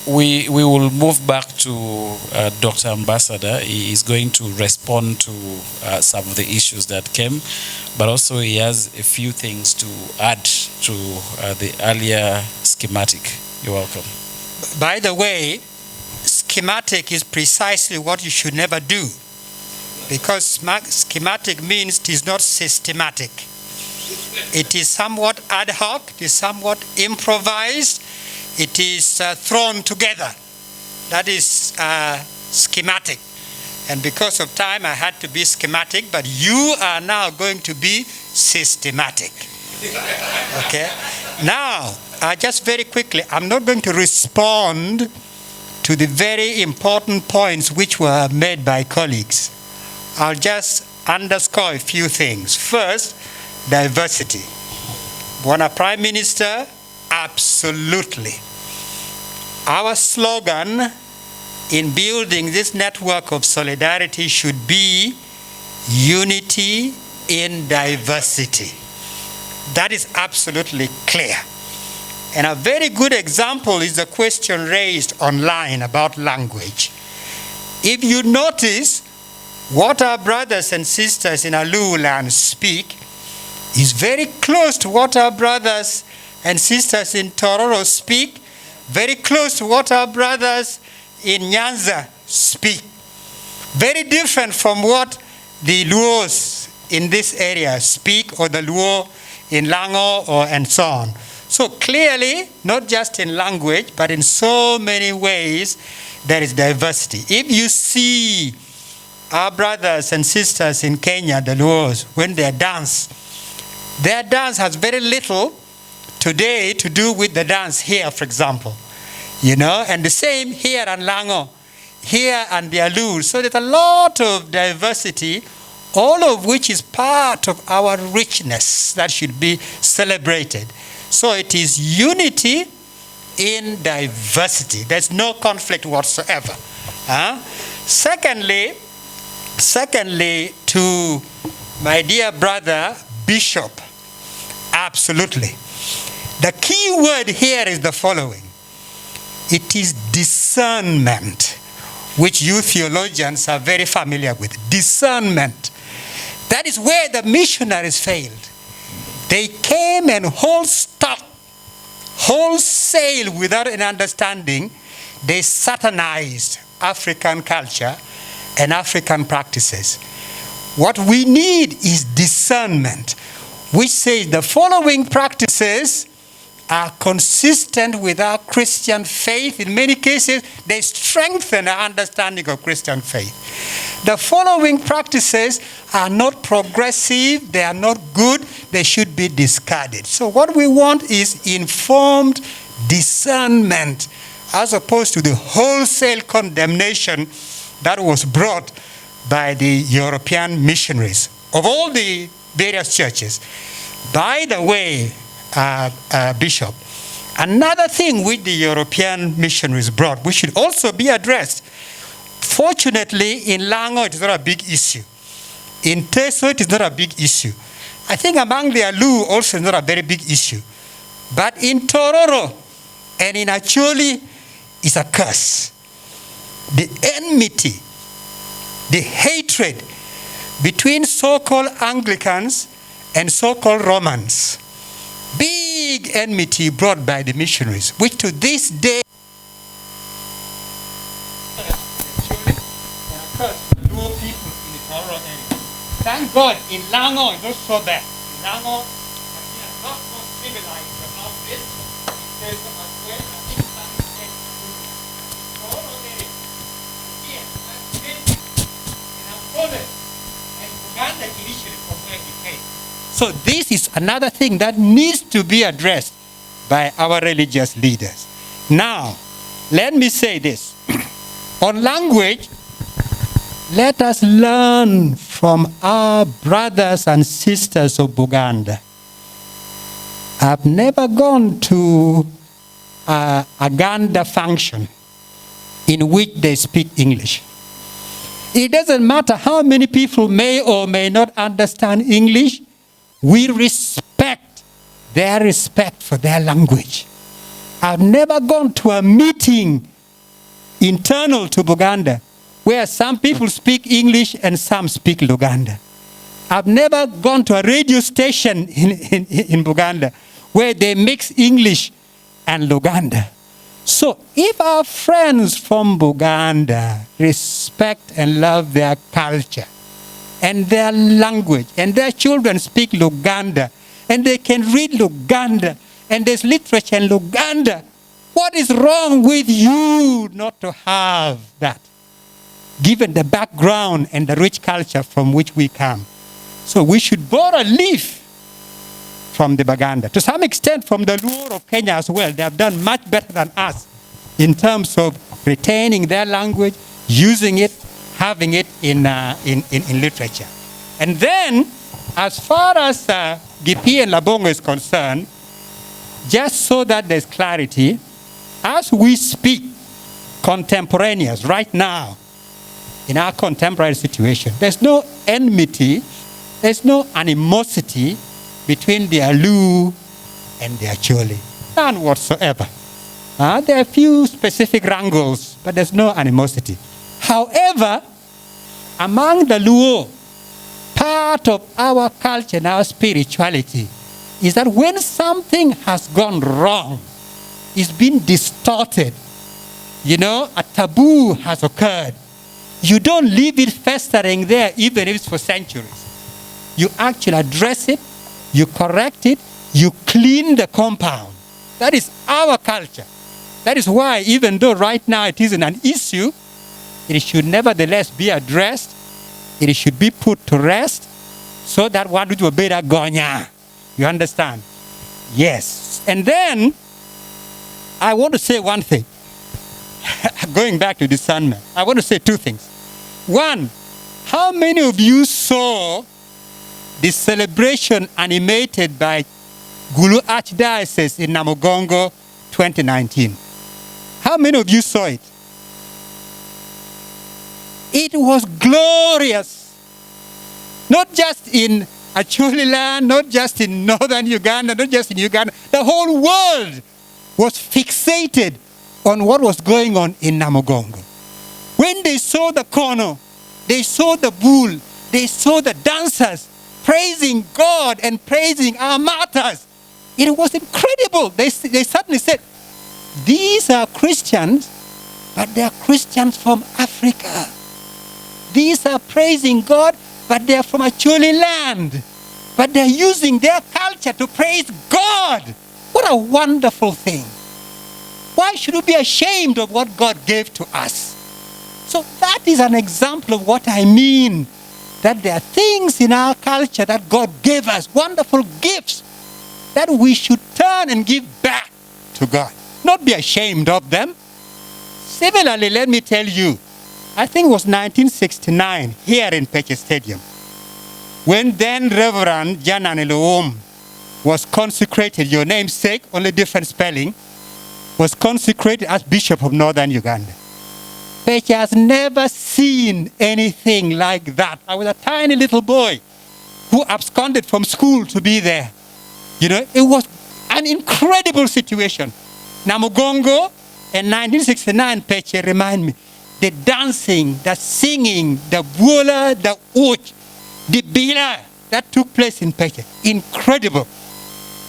we will move back to Dr. Ambassador. He is going to respond to some of the issues that came, but also he has a few things to add to the earlier schematic. You're welcome. By the way, schematic is precisely what you should never do, because schematic means it is not systematic. It is somewhat ad hoc, it is somewhat improvised, it is thrown together. That is schematic. And because of time, I had to be schematic, but you are now going to be systematic. Okay? Now, just very quickly, I'm not going to respond to the very important points which were made by colleagues. I'll just underscore a few things. First, diversity. Bwana Prime Minister, absolutely. Our slogan in building this network of solidarity should be unity in diversity. That is absolutely clear. And a very good example is the question raised online about language. If you notice, what our brothers and sisters in Alu land speak is very close to what our brothers and sisters in Tororo speak, very close to what our brothers in Nyanza speak. Very different from what the Luos in this area speak, or the Luo in Lango, and so on. So clearly, not just in language, but in so many ways, there is diversity. If you see our brothers and sisters in Kenya, the Luos, when they dance, their dance has very little today to do with the dance here, for example. And the same here in Lango, here and the Alu. So there's a lot of diversity, all of which is part of our richness that should be celebrated. So it is unity in diversity. There's no conflict whatsoever. Secondly, to my dear brother Bishop, absolutely. The key word here is the following. It is discernment, which you theologians are very familiar with. Discernment. That is where the missionaries failed. They came and wholesale, without an understanding, they satanized African culture and African practices. What we need is discernment, which says the following practices are consistent with our Christian faith. In many cases, they strengthen our understanding of Christian faith. The following practices are not progressive, they are not good, they should be discarded. So what we want is informed discernment, as opposed to the wholesale condemnation that was brought by the European missionaries of all the various churches. By the way, Bishop, another thing which the European missionaries brought, which should also be addressed. Fortunately, in Lango, it is not a big issue. In Teso, it is not a big issue. I think among the Alu, also not a very big issue. But in Tororo and in Acholi, is a curse. The enmity, the hatred between so-called Anglicans and so-called Romans. Big enmity brought by the missionaries, which to this day thank God in Lango it's not so bad. In Lango, we are not more civilized about this. There's a way, I think some mistakes are doing here, in Acholi, and Uganda initially from where he came. So this is another thing that needs to be addressed by our religious leaders. Now, let me say this. On language, let us learn from our brothers and sisters of Uganda. I've never gone to a Uganda function in which they speak English. It doesn't matter how many people may or may not understand English. We respect their respect for their language. I've never gone to a meeting internal to Buganda, where some people speak English and some speak Luganda. I've never gone to a radio station in Buganda where they mix English and Luganda. So if our friends from Buganda respect and love their culture and their language, and their children speak Luganda, and they can read Luganda, and there's literature in Luganda, what is wrong with you not to have that, given the background and the rich culture from which we come? So we should borrow a leaf from the Baganda. To some extent from the Luo of Kenya as well. They have done much better than us in terms of retaining their language, using it, having it in literature. And then, as far as Gipi and Labongo is concerned, just so that there's clarity, as we speak, contemporaneous, right now, in our contemporary situation, there's no enmity, there's no animosity between the Alu and the Acholi. None whatsoever. There are a few specific wrangles, but there's no animosity. However, among the Luo, part of our culture and our spirituality is that when something has gone wrong, it's been distorted, a taboo has occurred, you don't leave it festering there even if it's for centuries. You actually address it, you correct it, you clean the compound. That is our culture. That is why, even though right now it isn't an issue, it should nevertheless be addressed. It should be put to rest so that one will be a gonya. You understand? Yes. And then, I want to say one thing. Going back to discernment, I want to say two things. One, how many of you saw the celebration animated by Gulu Archdiocese in Namugongo 2019? How many of you saw it? It was glorious. Not just in Acholi land, not just in northern Uganda, not just in Uganda. The whole world was fixated on what was going on in Namugongo. When they saw the kono, they saw the bull, they saw the dancers praising God and praising our martyrs. It was incredible. They suddenly said, these are Christians, but they are Christians from Africa. These are praising God, but they are from Acholi land. But they're using their culture to praise God. What a wonderful thing. Why should we be ashamed of what God gave to us? So that is an example of what I mean, that there are things in our culture that God gave us, wonderful gifts, that we should turn and give back to God. Not be ashamed of them. Similarly, let me tell you, I think it was 1969 here in Peche Stadium, when then Reverend Janan Elohim was consecrated, your namesake, only different spelling, was consecrated as Bishop of Northern Uganda. Peche has never seen anything like that. I was a tiny little boy who absconded from school to be there. It was an incredible situation. Namugongo in 1969, Peche remind me, the dancing, the singing, the bula, the uch, the bila that took place in Peche. Incredible.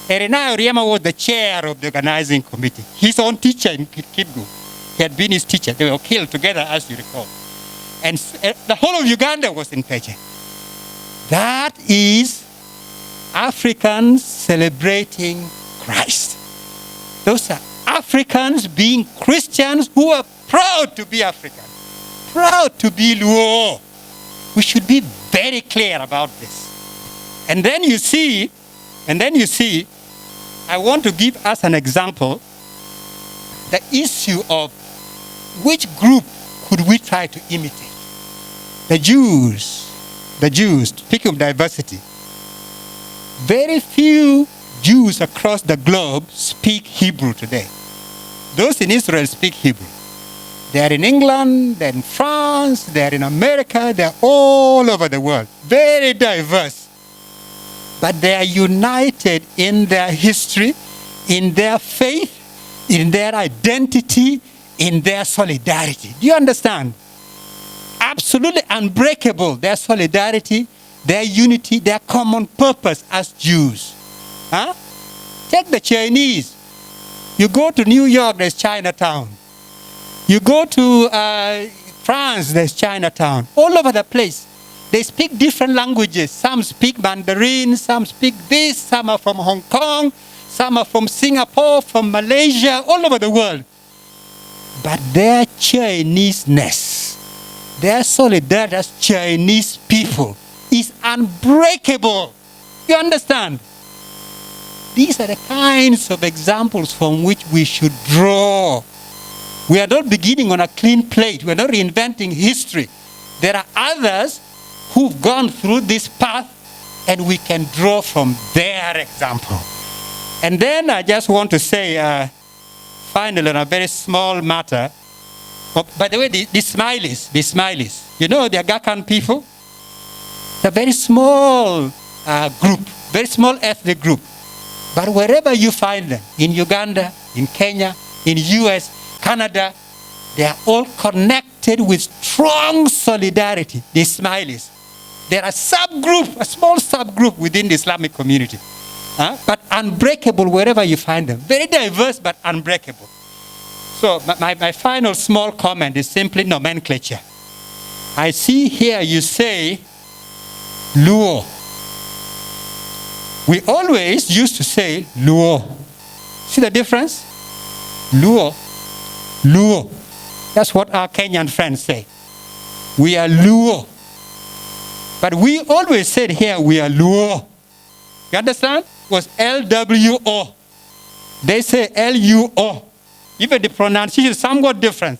Erina Oriema was the chair of the organizing committee. His own teacher in Kidgu. He had been his teacher. They were killed together, as you recall. And the whole of Uganda was in Peche. That is Africans celebrating Christ. Those are Africans being Christians who are proud to be African, proud to be Luo. We should be very clear about this. And then you see, I want to give us an example, the issue of which group could we try to imitate? The Jews, speaking of diversity, very few Jews across the globe speak Hebrew today. Those in Israel speak Hebrew. They're in England, they're in France, they're in America, they're all over the world. Very diverse. But they are united in their history, in their faith, in their identity, in their solidarity. Do you understand? Absolutely unbreakable, their solidarity, their unity, their common purpose as Jews. Huh? Take the Chinese. You go to New York, there's Chinatown. You go to France, there's Chinatown. All over the place. They speak different languages. Some speak Mandarin, some speak this, some are from Hong Kong, some are from Singapore, from Malaysia, all over the world. But their Chinese-ness, their solidarity as Chinese people is unbreakable. You understand? These are the kinds of examples from which we should draw. We are not beginning on a clean plate. We are not reinventing history. There are others who've gone through this path, and we can draw from their example. And then I just want to say, finally, on a very small matter, by the way, the Smileys, you know, the Agakan people, they're a very small group, very small ethnic group. But wherever you find them, in Uganda, in Kenya, in US, Canada, they are all connected with strong solidarity, the Smileys. They're a subgroup, a small subgroup within the Islamic community. But unbreakable wherever you find them. Very diverse, but unbreakable. So my final small comment is simply nomenclature. I see here you say Luo. We always used to say Luo. See the difference? Luo. Luo. That's what our Kenyan friends say. We are Luo. But we always said here we are Luo. You understand? It was L-W-O. They say L-U-O. Even the pronunciation is somewhat different.